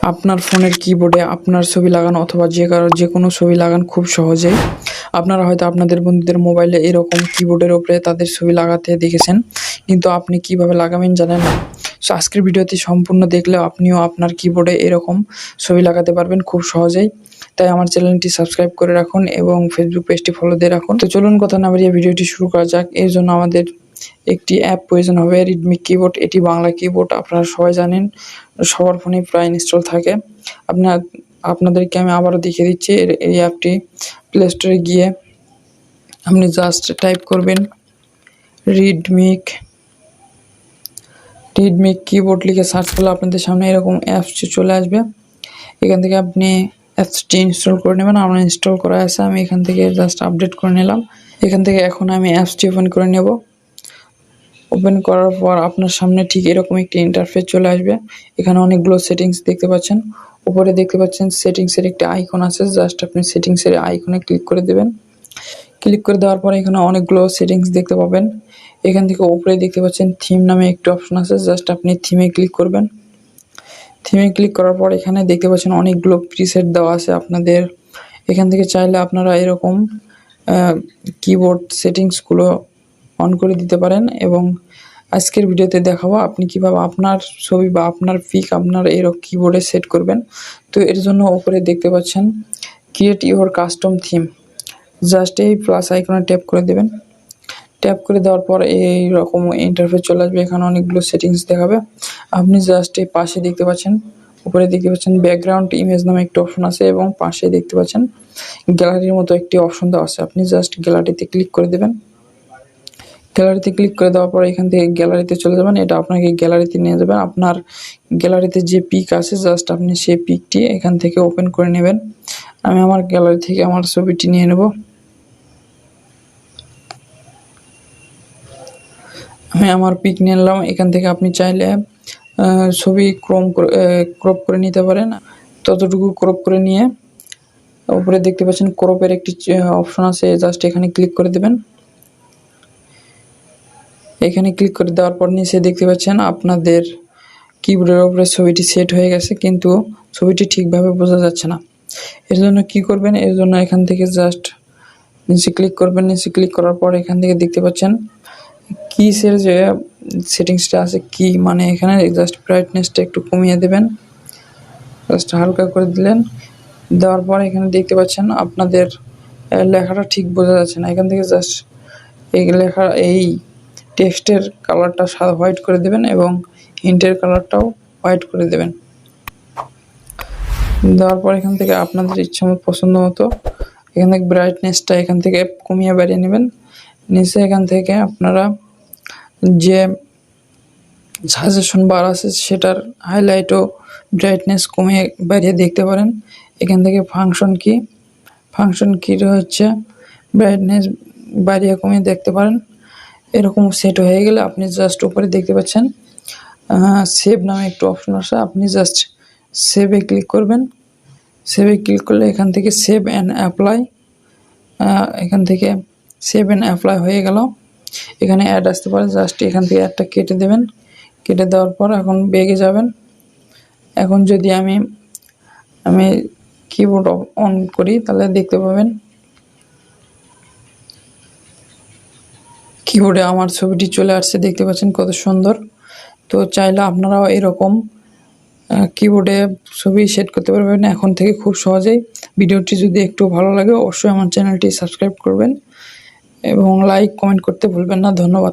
আপনার ফোনের কিবোর্ডে আপনার ছবি লাগান অথবা যে কোনো ছবি লাগান খুব সহজেই। আপনারা হয়তো আপনাদের বন্ধুদের মোবাইলে এরকম কিবোর্ডের উপরে তাদের ছবি লাগাতে দেখেছেন, কিন্তু আপনি কিভাবে লাগাবেন জানেন না। সো আজকের ভিডিওটি সম্পূর্ণ দেখলে আপনিও আপনার কিবোর্ডে এরকম ছবি লাগাতে পারবেন খুব সহজেই। তাই আমার চ্যানেলটি সাবস্ক্রাইব করে রাখুন এবং ফেসবুক পেজটি ফলো দিয়ে রাখুন। তো চলুন কথা না বাড়িয়ে ভিডিওটি শুরু করা যাক। এর জন্য আমাদের একটি অ্যাপ প্রয়োজন হবে, রিডমিক কিবোর্ড। এটি বাংলা কিবোর্ড, আপনারা সবাই জানেন, সবার ফোনে প্রায় ইনস্টল থাকে। আপনাদেরকে আমি আবারও দেখিয়ে দিচ্ছি। এই অ্যাপটি প্লে স্টোরে গিয়ে আপনি জাস্ট টাইপ করবেন রিডমিক কিবোর্ড লিখে সার্চ করলে আপনাদের সামনে এরকম অ্যাপসটি চলে আসবে। এখান থেকে আপনি অ্যাপসটি ইনস্টল করে নেবেন। আমার ইনস্টল করা আছে, আমি এখান থেকে জাস্ট আপডেট করে নিলাম। এখান থেকে এখন আমি অ্যাপসটি ওপেন করে নেব। ওপেন করার পর আপনার সামনে ঠিক এরকম একটি ইন্টারফেস চলে আসবে। এখানে অনেকগুলো সেটিংস দেখতে পাচ্ছেন। উপরে দেখতে পাচ্ছেন সেটিংসের একটি আইকন আছে, জাস্ট আপনি সেটিংসের আইকনে ক্লিক করে দেবেন। ক্লিক করে দেওয়ার পর এখানে অনেকগুলো সেটিংস দেখতে পাবেন। এখান থেকে উপরে দেখতে পাচ্ছেন থিম নামে একটি অপশন আছে, জাস্ট আপনি থিমে ক্লিক করবেন। থিমে ক্লিক করার পর এখানে দেখতে পাচ্ছেন অনেকগুলো প্রিসেট দেওয়া আছে আপনাদের। এখান থেকে চাইলে আপনারা এরকম কিবোর্ড সেটিংসগুলো অন করে দিতে পারেন। এবং আজকের ভিডিওতে দেখাবো আপনি কিভাবে আপনার ছবি বা আপনার পিক আপনার এরকম কিবোর্ডে সেট করবেন। তো এর জন্য উপরে দেখতে পাচ্ছেন create your custom theme, just এই প্লাস আইকনে ট্যাপ করে দেবেন। ট্যাপ করে দেওয়ার পর এই রকম ইন্টারফেস চলে আসবে। এখানে অনেকগুলো সেটিংস দেখাবে। আপনি জাস্ট এই পাশে দেখতে পাচ্ছেন, উপরে দেখতে পাচ্ছেন ব্যাকগ্রাউন্ড ইমেজ নামে একটি অপশন আছে এবং পাশে দেখতে পাচ্ছেন গ্যালারির মতো একটি অপশন দেওয়া আছে। আপনি জাস্ট গ্যালারিতে ক্লিক করে দেবেন। গ্যালারিতে ক্লিক করে দেওয়ার পর এখান থেকে গ্যালারিতে চলে যাবেন। এটা আপনাকে গ্যালারিতে নিয়ে যাবেন। আপনার গ্যালারিতে যে পিক আছে জাস্ট আপনি সেই পিকটি এখান থেকে ওপেন করে নেবেন। আমি আমার গ্যালারি থেকে আমার ছবিটি নিয়ে নেব। আমি আমার পিক নিয়ে নিলাম। এখান থেকে আপনি চাইলে ছবি ক্রপ করে নিতে পারেন। ততটুকু ক্রপ করে নিয়ে উপরে দেখতে পাচ্ছেন ক্রপের একটি অপশন আছে, জাস্ট এখানে ক্লিক করে দেবেন। এখানে ক্লিক করে দেওয়ার পর নিচে দেখতে পাচ্ছেন আপনাদের কিবোর্ডের উপরে ছবিটি সেট হয়ে গেছে, কিন্তু ছবিটি ঠিকভাবে বোঝা যাচ্ছে না। এর জন্য কি করবেন, এর জন্য এখান থেকে জাস্ট নিচে ক্লিক করবেন। নিচে ক্লিক করার পর এখান থেকে দেখতে পাচ্ছেন কিসের যে সেটিংসটা আছে, কি মানে এখানে জাস্ট ব্রাইটনেসটা একটু কমিয়ে দেবেন, জাস্ট হালকা করে দিলেন। দেওয়ার পর এখানে দেখতে পাচ্ছেন আপনাদের লেখাটা ঠিক বোঝা যাচ্ছে না। এখান থেকে জাস্ট এই টেক্সটের কালারটা হোয়াইট করে দেবেন এবং হিন্টের কালারটাও হোয়াইট করে দেবেন। দেওয়ার পর এখান থেকে আপনাদের ইচ্ছা মতো পছন্দ মতো এখান থেকে ব্রাইটনেসটা এখান থেকে কমিয়ে বাড়িয়ে নেবেন। নিচে এখান থেকে আপনারা যে সাজেশন বার আছে সেটার হাইলাইট ও ব্রাইটনেস কমিয়ে বাড়িয়ে দেখতে পারেন। এখান থেকে ফাংশন কির হচ্ছে ব্রাইটনেস বাড়িয়ে কমিয়ে দেখতে পারেন। এরকম সেট হয়ে গেলে আপনি জাস্ট উপরে দেখতে পাচ্ছেন সেভ নামে একটু অপশন আছে, আপনি জাস্ট সেভে ক্লিক করবেন। সেভে ক্লিক করলে এখান থেকে সেভ অ্যান্ড অ্যাপ্লাই, এখান থেকে সেভ অ্যান্ড অ্যাপ্লাই হয়ে গেল। এখানে অ্যাড আসতে পারে, জাস্ট এখান থেকে অ্যাডটা কেটে দেবেন। কেটে দেওয়ার পর এখন ব্যাগে যাবেন। এখন যদি আমি কিবোর্ড অন করি তাহলে দেখতে পাবেন কিবোর্ডে আমার ছবিটি চলে আসছে, দেখতে পাচ্ছেন কত সুন্দর। তো চাইলে আপনারাও এরকম কিবোর্ডে ছবি সেট করতে পারবেন এখন থেকে খুব সহজেই। ভিডিওটি যদি একটু ভালো লাগে অবশ্যই আমার চ্যানেলটি সাবস্ক্রাইব করবেন এবং লাইক কমেন্ট করতে ভুলবেন না। ধন্যবাদ।